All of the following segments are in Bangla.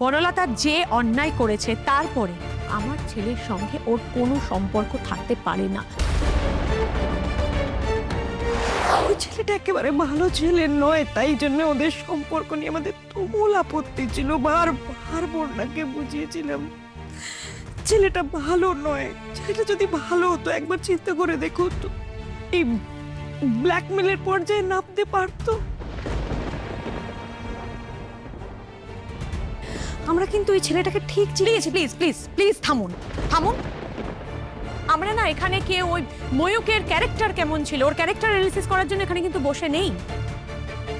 বনলতা যে অন্যায় করেছে তারপরে আমার ছেলের সঙ্গে ওর কোনো সম্পর্ক থাকতে পারে না। ওই ছেলেটা একেবারে ভালো ছেলে নয়, তাই জন্য ওদের সম্পর্ক নিয়ে আমাদের তুমুল আপত্তি ছিল। বারবার বন্যাকে বুঝিয়েছিলাম ছেলেটা ভালো নয়। ছেলেটা যদি ভালো হতো একবার চিন্তা করে দেখো তো, এই ব্ল্যাকমেলের পর্যায়ে নামতে পারতো। আমরা কিন্তু ওই ছেলেটাকে ঠিক প্লিজ প্লিজ প্লিজ প্লিজ থামুন থামুন। আমরা না এখানে কেউ ওই ময়ূকের ক্যারেক্টার কেমন ছিল ওর ক্যারেক্টার অ্যানালিসিস করার জন্য এখানে কিন্তু বসে নেই।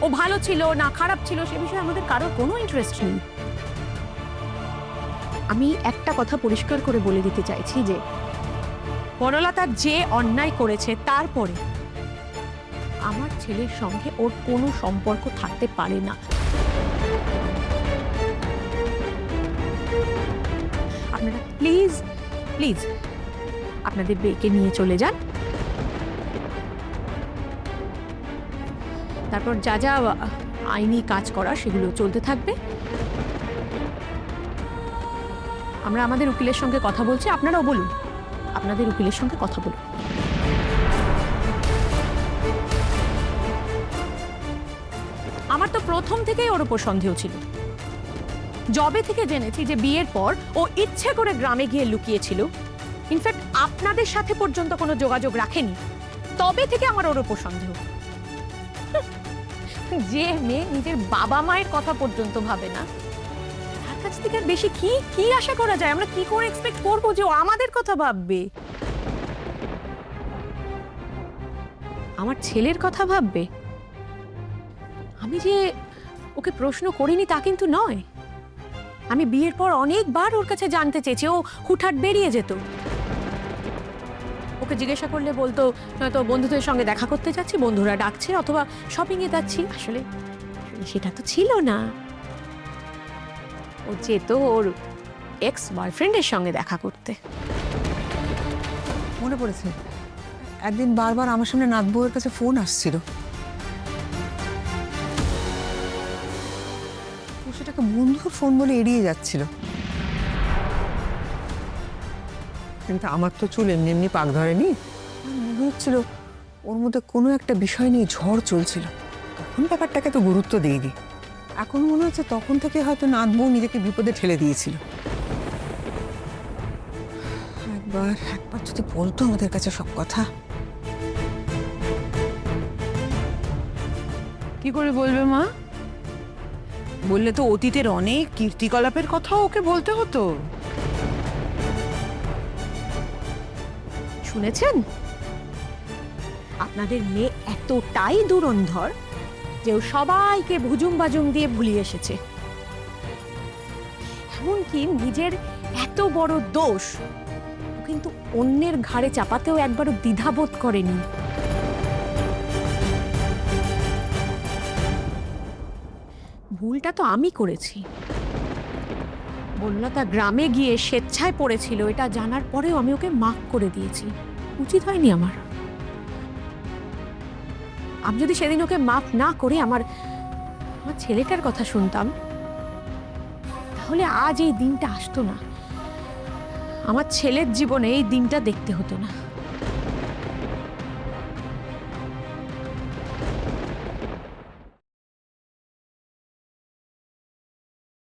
ও ভালো ছিল না খারাপ ছিল সে বিষয়ে আমাদের কারোর কোনো ইন্টারেস্ট নেই। আমি একটা কথা পরিষ্কার করে বলে দিতে চাইছি যে বনলতা যে অন্যায় করেছে তারপরে আমার ছেলের সঙ্গে ওর কোনো সম্পর্ক থাকতে পারে না। আপনারা প্লিজ প্লিজ আপনাদের মেয়েকে নিয়ে চলে যান। তারপর যা যা আইনি কাজ করা সেগুলো চলতে থাকবে। আমরা আমাদের উকিলের সঙ্গে কথা বলছি, আপনারাও বলুন আপনাদের উকিলের সঙ্গে কথা বলুন। আমার তো প্রথম থেকেই ওর উপর সন্দেহ ছিল। জবে থেকে জেনেছি যে বিয়ের পর ও ইচ্ছে করে গ্রামে গিয়ে লুকিয়েছিল, ইনফ্যাক্ট আপনাদের সাথে পর্যন্ত কোনো যোগাযোগ রাখেনি, তবে থেকে আমার ওর উপর সন্দেহ। যে মেয়ে নিজের বাবা মায়ের কথা পর্যন্ত ভাবে না তার কাছ থেকে আর বেশি কি কি আশা করা যায়? আমরা কি করে এক্সপেক্ট করবো যে ও আমাদের কথা ভাববে, আমার ছেলের কথা ভাববে? আমি যে ওকে প্রশ্ন করিনি তা কিন্তু নয়। আমি বিয়ের পর অনেকবার ওর কাছে জানতে চেয়েছি, ও হুটহাট বেরিয়ে যেত। ওকে জিজ্ঞাসা করলে বলতো নয়তো বন্ধুদের সঙ্গে দেখা করতে যাচ্ছি, বন্ধুরা ডাকছে, অথবা শপিং এ যাচ্ছি। আসলে সেটা তো ছিল না। ও যেত ওর এক্স বয়ফ্রেন্ডের সঙ্গে দেখা করতে। মনে পড়েছে একদিন বারবার আমার সামনে নাথ বউয়ের কাছে ফোন আসছিল, ও সেটাকে বন্ধুর ফোন বলে এড়িয়ে যাচ্ছিল। কিন্তু আমার তো চুল এমনি এমনি পাক ধরেনি, মনে হচ্ছিল ওর মধ্যে কোনো একটা বিষয় নিয়ে ঝড় চলছিল। তখন ব্যাপারটাকে তো গুরুত্ব দিইনি। এখন মনে হচ্ছে তখন থেকে হয়তো নাথ বউ নিজেকে বিপদে ঠেলে দিয়েছিল। একবার যদি বলতো আমাদের কাছে সব কথা। কি করে বলবে মা? বললে তো অতীতের অনেক কীর্তিকলাপের কথাও ওকে বলতে হতো। শুনেছেন, আপনাদের মেয়ে এতটাই দুরন্ধর যে ও সবাইকে ভুজুং বাজুং দিয়ে ভুলিয়ে এসেছে। এমনকি নিজের এত বড় দোষ ও কিন্তু অন্যের ঘাড়ে চাপাতেও একবারও দ্বিধাবোধ করেনি। ভুলটা তো আমি করেছি। বনলতা গ্রামে গিয়ে স্বেচ্ছায় পড়েছিল এটা জানার পরেও আমি ওকে মাফ করে দিয়েছি। উচিত হয়নি আমার। আমি যদি সেদিন ওকে মাফ না করে আমার ছেলেটার কথা শুনতাম তাহলে আজ এই দিনটা আসতো না। আমার ছেলের জীবনে এই দিনটা দেখতে হতো না।